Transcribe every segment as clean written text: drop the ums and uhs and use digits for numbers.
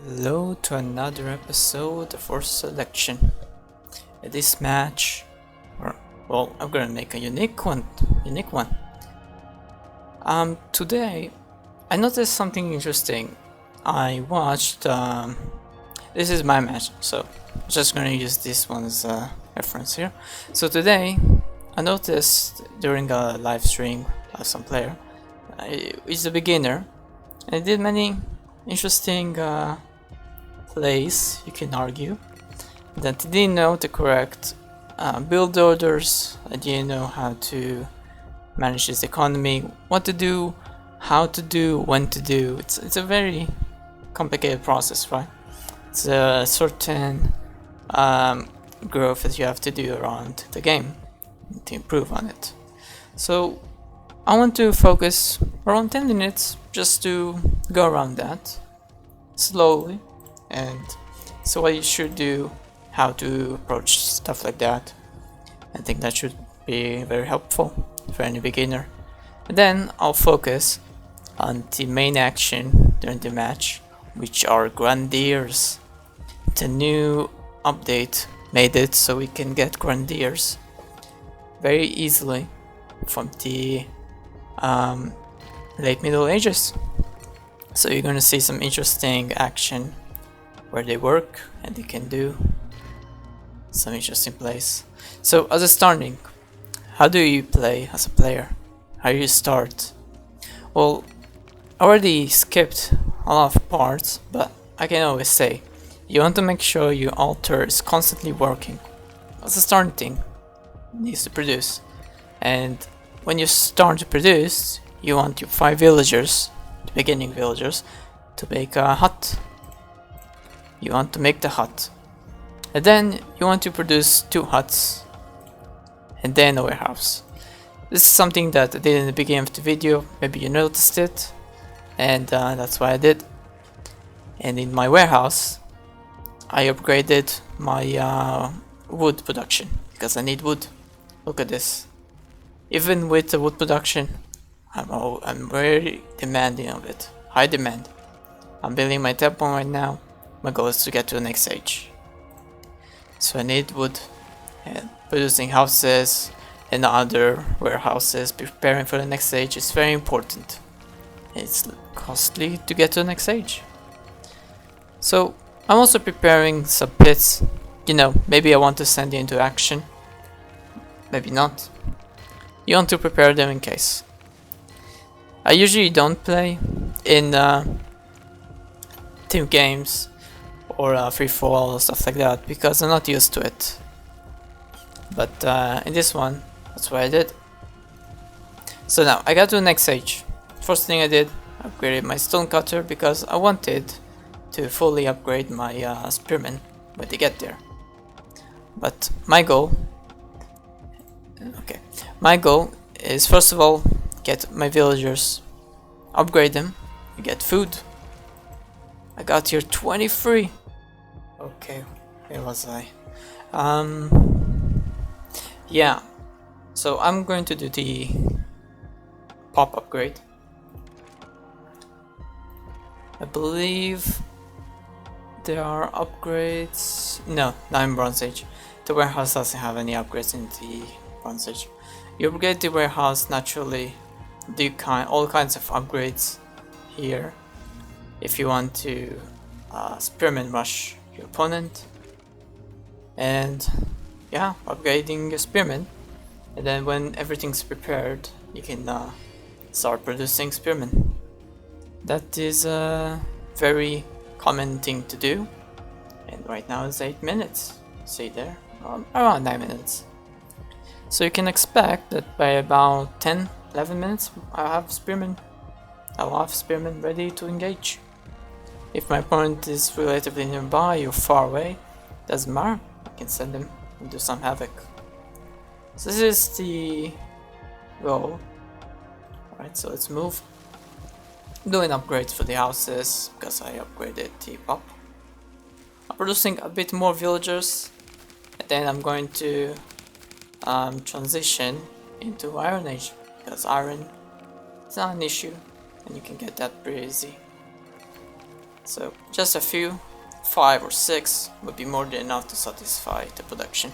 Hello to another episode of our selection. In this match, I'm gonna make a unique one. Today I noticed something interesting. I watched. This is my match, so I'm just gonna use this one as a reference here. So today I noticed during a live stream by some player, he's a beginner, and he did many interesting plays, you can argue, that he didn't know the correct build orders, I didn't know how to manage his economy, what to do, how to do, when to do. It's a very complicated process, right? It's a certain growth that you have to do around the game to improve on it. So I want to focus around 10 minutes just to go around that slowly, and so what you should do, how to approach stuff like that. I think that should be very helpful for any beginner. And then I'll focus on the main action during the match, which are Grenadiers. The new update made it so we can get Grenadiers very easily from the late Middle Ages. So you're gonna see some interesting action where they work and they can do some interesting plays. So as a starting, how do you play as a player? How do you start? Well, I already skipped a lot of parts, but I can always say, you want to make sure your altar is constantly working. As a starting thing, it needs to produce. And when you start to produce, you want your 5 villagers, the beginning villagers, to make a hut. You want to make the hut. And then you want to produce 2 huts. And then a warehouse. This is something that I did in the beginning of the video, maybe you noticed it. And that's what I did. And in my warehouse, I upgraded my wood production, because I need wood. Look at this. Even with the wood production, I'm very demanding of it. High demand. I'm building my temple right now. My goal is to get to the next stage. So I need wood, and producing houses and other warehouses, preparing for the next stage is very important. It's costly to get to the next stage. So I'm also preparing some pits. You know, maybe I want to send you into action. Maybe not. You want to prepare them in case. I usually don't play in team games or free-for-all or stuff like that because I'm not used to it. But in this one, that's what I did. So now I got to the next stage. First thing I did, upgraded my stone cutter because I wanted to fully upgrade my spearmen when they get there. But my goal is first of all get my villagers, upgrade them, get food. I got here 23. Okay, where was I? Yeah. So I'm going to do the pop upgrade. I believe there are upgrades. No, not in Bronze Age. The warehouse doesn't have any upgrades in the Bronze Age. You upgrade the warehouse naturally. Do all kinds of upgrades here. If you want to spearman rush your opponent, and yeah, upgrading your spearmen, and then when everything's prepared, you can start producing spearmen. That is a very common thing to do, and right now it's 8 minutes. See there, around 9 minutes. So you can expect that by about 10-11 minutes, I'll have spearmen ready to engage. If my opponent is relatively nearby or far away, doesn't matter, I can send him and do some havoc. So this is the goal. Alright, so let's move. I'm doing upgrades for the houses because I upgraded the pop. I'm producing a bit more villagers, and then I'm going to transition into Iron Age because iron is not an issue and you can get that pretty easy. So just a few, 5 or 6 would be more than enough to satisfy the production.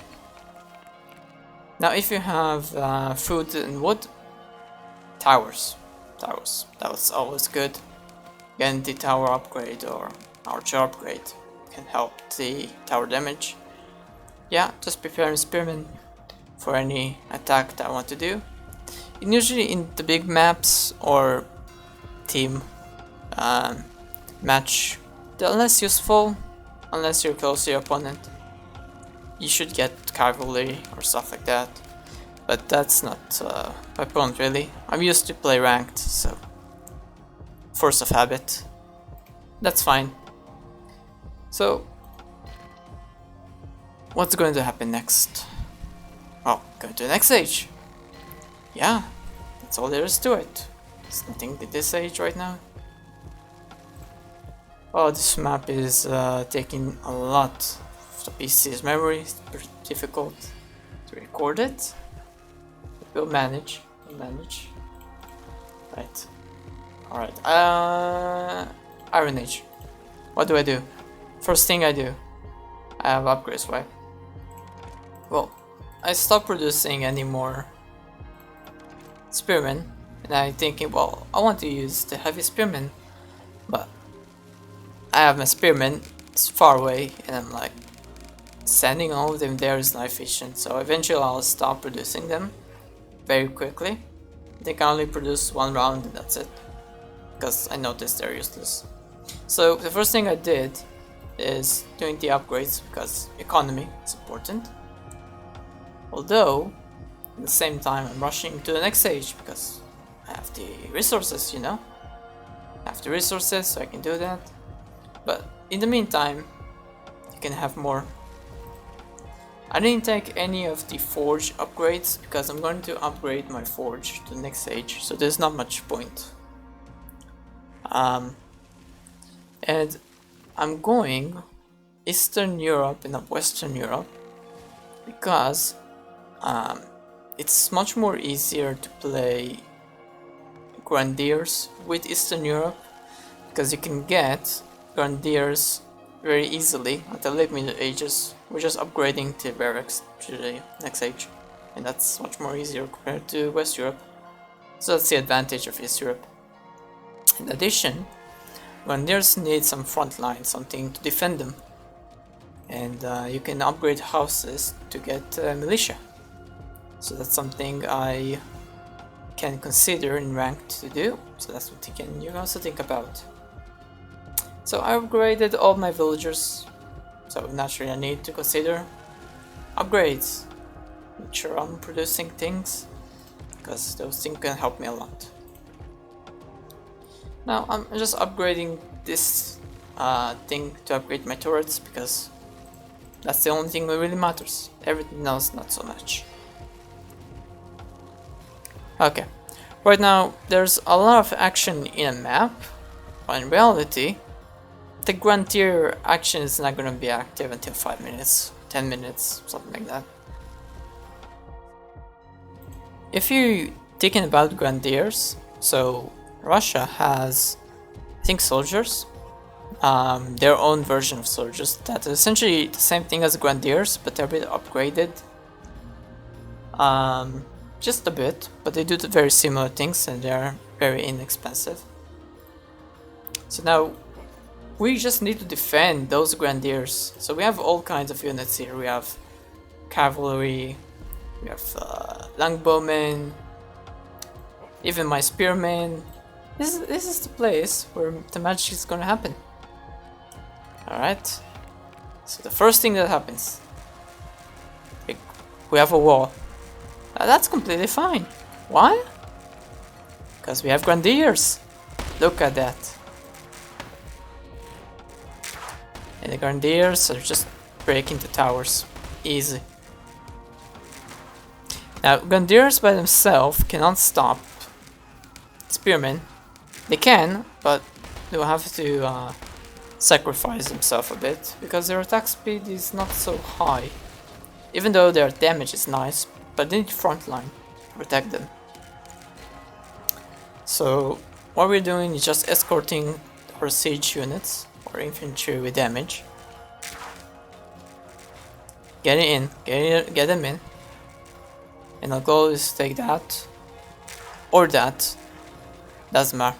Now if you have food and wood, towers, that was always good. Again, the tower upgrade or archer upgrade can help the tower damage. Yeah, just preparing spearmen for any attack that I want to do. And usually in the big maps or team match, they're less useful unless you're close to your opponent. You should get cavalry or stuff like that, but that's not my point really. I'm used to play ranked, so force of habit, that's fine. So what's going to happen next? Well, going to the next age. Yeah, that's all there is to it. There's nothing to this age right now. Oh, this map is taking a lot of the PC's memory. It's pretty difficult to record it. But we'll manage. Right. Alright. Iron Age. What do I do? First thing I do, I have upgrades, right? Well, I stopped producing any more spearmen, and I'm thinking, well, I want to use the heavy spearmen, but I have my spearmen, it's far away, and I'm like, sending all of them there is not efficient, so eventually I'll stop producing them very quickly. I think I only produce 1 round and that's it, because I noticed they're useless. So the first thing I did is doing the upgrades, because economy is important. Although, at the same time I'm rushing to the next stage, because I have the resources, you know? I have the resources, so I can do that. But in the meantime, you can have more. I didn't take any of the forge upgrades, because I'm going to upgrade my forge to the next stage, so there's not much point. And I'm going Eastern Europe and not Western Europe, because it's much more easier to play Grenadiers with Eastern Europe, because you can get Grenadiers very easily at the late Middle Ages. We're just upgrading the barracks to the next age, and that's much more easier compared to West Europe. So that's the advantage of East Europe. In addition, Grenadiers need some front line, something to defend them, and you can upgrade houses to get militia. So that's something I can consider in ranked to do. So that's what you can also think about. So I upgraded all my villagers, so naturally I need to consider upgrades. Make sure I'm producing things, because those things can help me a lot. Now I'm just upgrading this thing to upgrade my turrets, because that's the only thing that really matters. Everything else not so much. Okay, right now there's a lot of action in a map, but in reality the Grenadier action is not going to be active until 5 minutes, 10 minutes, something like that. If you're thinking about Grenadiers, so Russia has, I think, soldiers, their own version of soldiers that are essentially the same thing as Grenadiers, but they're a bit upgraded. Just a bit, but they do very similar things and they're very inexpensive. So now we just need to defend those Grenadiers. So we have all kinds of units here. We have cavalry, we have longbowmen, even my spearmen. This is the place where the magic is gonna happen. Alright, so the first thing that happens, we have a wall. That's completely fine. Why? Because we have Grenadiers. Look at that. And the Grenadiers are just breaking the towers. Easy. Now, Grenadiers by themselves cannot stop spearmen. They can, but they will have to sacrifice themselves a bit, because their attack speed is not so high. Even though their damage is nice, but they need front line to protect them. So what we're doing is just escorting our siege units, or infantry with damage. Get it in, get them in. And our goal is to take that. Or that. Doesn't matter.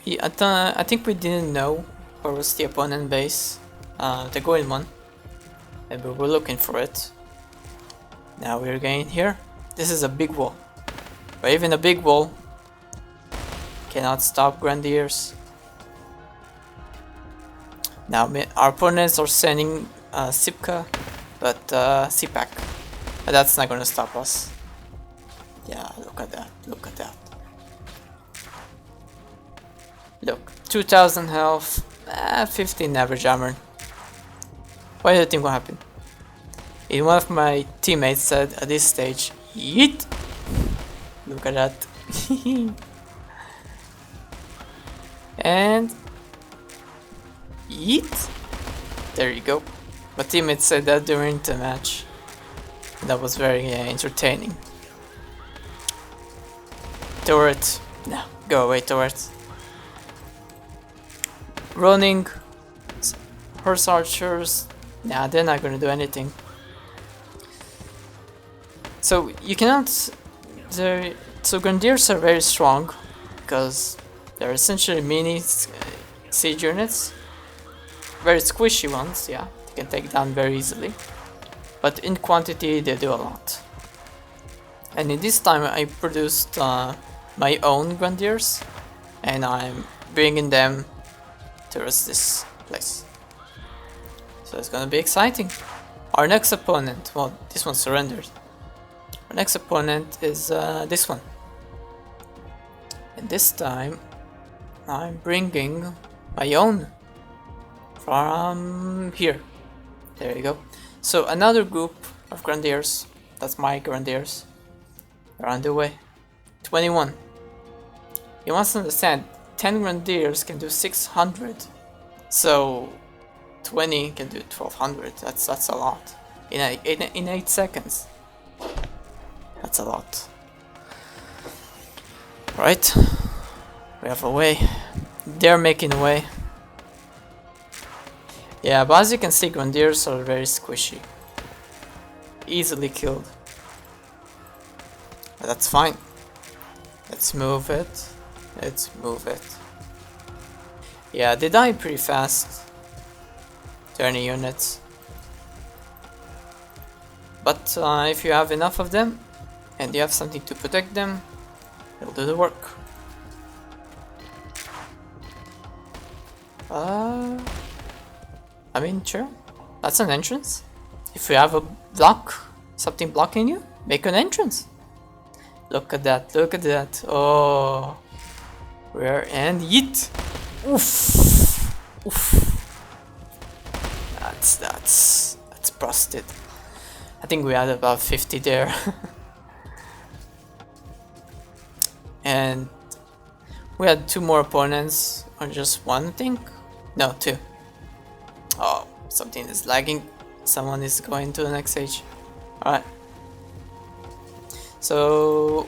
I think we didn't know where was the opponent base. The gold one. And we were looking for it. Now we're getting here. This is a big wall. But even a big wall cannot stop Grenadiers. Now our opponents are sending Sipka, but CPAC. But that's not gonna stop us. Yeah, look at that, look at that. Look, 2000 health, 15 average armor. What do you think will happen? And one of my teammates said at this stage, yeet! Look at that. And yeet! There you go. My teammate said that during the match. That was very entertaining. Turret. No, go away, turret. Running. Horse archers. Nah, they're not gonna do anything. So you cannot. So Grenadiers are very strong because they're essentially mini siege units. Very squishy ones, yeah. They can take down very easily. But in quantity, they do a lot. And in this time, I produced my own Grenadiers, and I'm bringing them towards this place. So it's gonna be exciting. Our next opponent, well, this one surrendered. Our next opponent is this one. And this time, I'm bringing my own from here. There you go. So another group of Grenadiers, that's my Grenadiers, are on the way. 21. You must understand, 10 Grenadiers can do 600. So 20 can do 1200. That's a lot. In 8 seconds. That's a lot. Right? We have a way. They're making a way. Yeah, but as you can see, Grenadiers are very squishy. Easily killed. But that's fine. Let's move it. Let's move it. Yeah, they die pretty fast. 20 units. But if you have enough of them, and you have something to protect them, it'll do the work. I mean, sure, that's an entrance. If you have a block, something blocking you, make an entrance. Look at that, look at that. Oh, where and yeet. Oof, oof. That's busted. I think we had about 50 there. And we had 2 more opponents, or just one, I think? No, 2. Oh, something is lagging. Someone is going to the next stage. Alright. So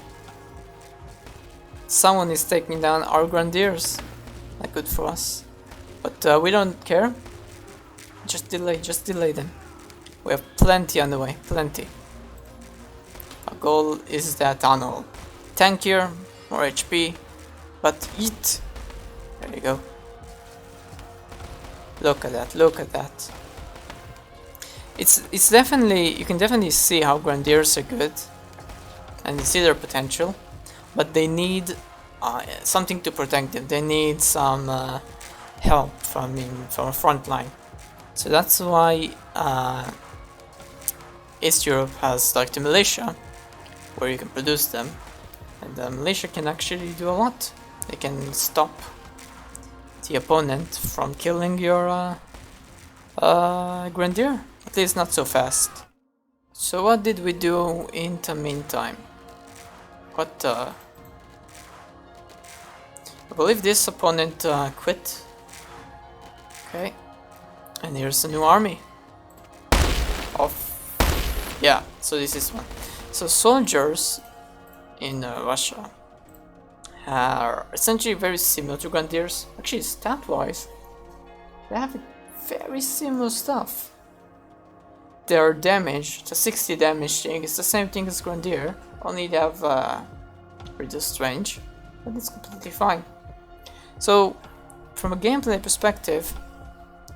someone is taking down our Grenadiers. Not good for us. But we don't care. Just delay them. We have plenty on the way, plenty. Our goal is that tunnel. Tankier, more HP, but eat. There you go. Look at that, look at that. It's definitely, you can definitely see how Grenadiers are good, and you see their potential, but they need something to protect them. They need some help from a front line. So that's why East Europe has like the militia, where you can produce them, and the militia can actually do a lot. They can stop the opponent from killing your Grenadier, at least not so fast. So what did we do in the meantime? I believe this opponent quit. Okay, and here's a new army of, yeah, so this is one. So soldiers in Russia are essentially very similar to Grenadiers. Actually, stat-wise, they have very similar stuff. Their damage, the 60 damage thing, is the same thing as Grenadier, only they have reduced range, but it's completely fine. So, from a gameplay perspective,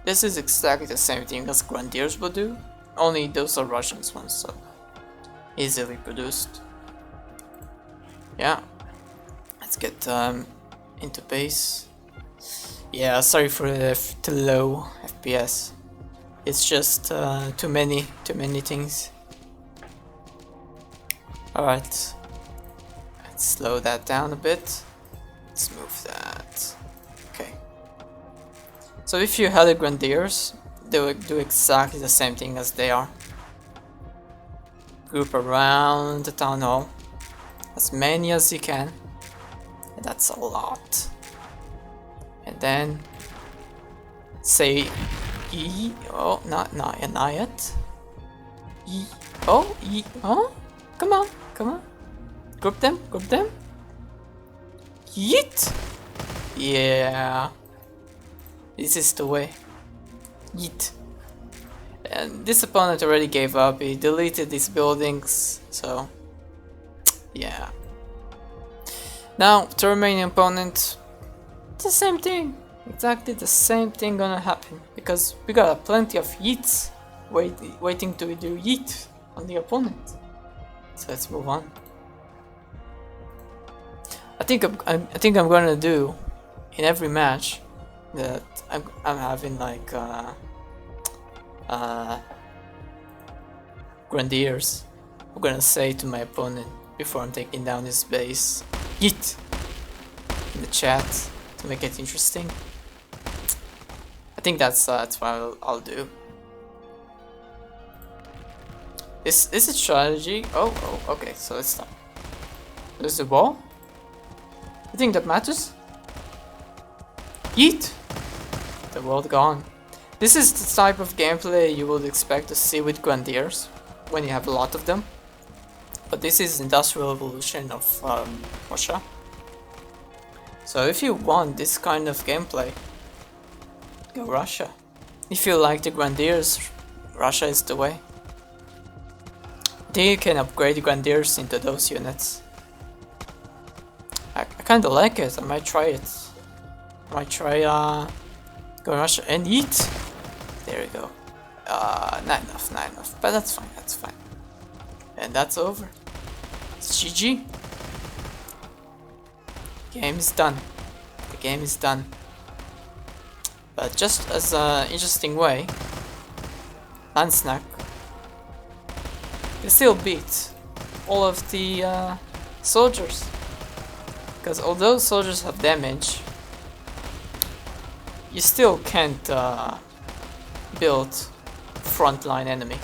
this is exactly the same thing as Grenadiers would do, only those are Russians ones, so easily produced. Yeah, let's get into base. Yeah, sorry for the low FPS. It's just too many things. Alright, let's slow that down a bit. Let's move that. Okay. So if you had the Grenadiers, they would do exactly the same thing as they are. Group around the town hall, as many as you can, and that's a lot. And then say E. Oh, not yet. E. Oh, E. Oh, come on. Group them. Yeet. Yeah. This is the way. Yeet. And this opponent already gave up. He deleted these buildings. So, yeah. Now, the remaining opponent, the same thing. Exactly the same thing gonna happen, because we got plenty of yeets waiting to do yeet on the opponent. So let's move on. I think I'm gonna do in every match that I'm having like Grenadiers. I'm gonna say to my opponent before I'm taking down his base, yeet, in the chat to make it interesting. I think that's what I'll do. This is strategy. Oh, okay. So let's stop. There's the ball. You think that matters? Yeet! The world gone. This is the type of gameplay you would expect to see with Grenadiers when you have a lot of them. But this is industrial evolution of Russia. So if you want this kind of gameplay, go Russia. If you like the Grenadiers, Russia is the way. Then you can upgrade the Grenadiers into those units. I kinda like it. I might try it. I might try go Russia and eat. There we go. Not enough. But that's fine. And that's over. It's GG. Game is done. The game is done. But just as an interesting way, Lansnack can still beat all of the soldiers. Because although soldiers have damage, you still can't build frontline enemy.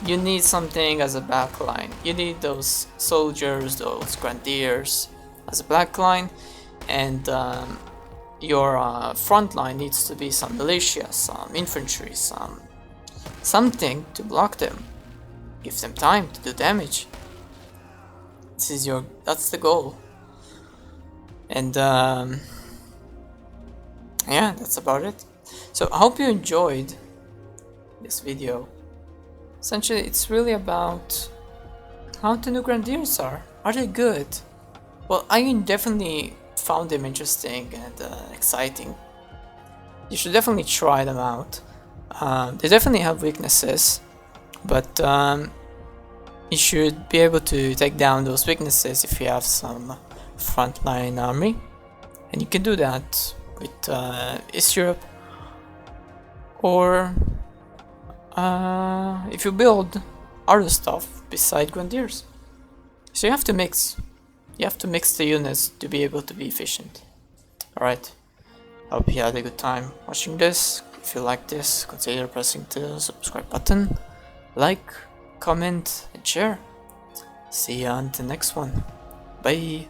You need something as a backline. You need those soldiers, those Grenadiers as a backline, and your front line needs to be some militia, some infantry, something to block them. Give them time to do damage. That's the goal. And yeah, that's about it. So I hope you enjoyed this video. Essentially, it's really about how the new Grenadiers are. Are they good? Well, I definitely found them interesting and exciting. You should definitely try them out. They definitely have weaknesses, but you should be able to take down those weaknesses if you have some frontline army, and you can do that with East Europe, or if you build other stuff beside Grenadiers. So you have to mix. You have to mix the units to be able to be efficient. Alright, I hope you had a good time watching this. If you like this, consider pressing the subscribe button, like, comment and share. See you on the next one. Bye.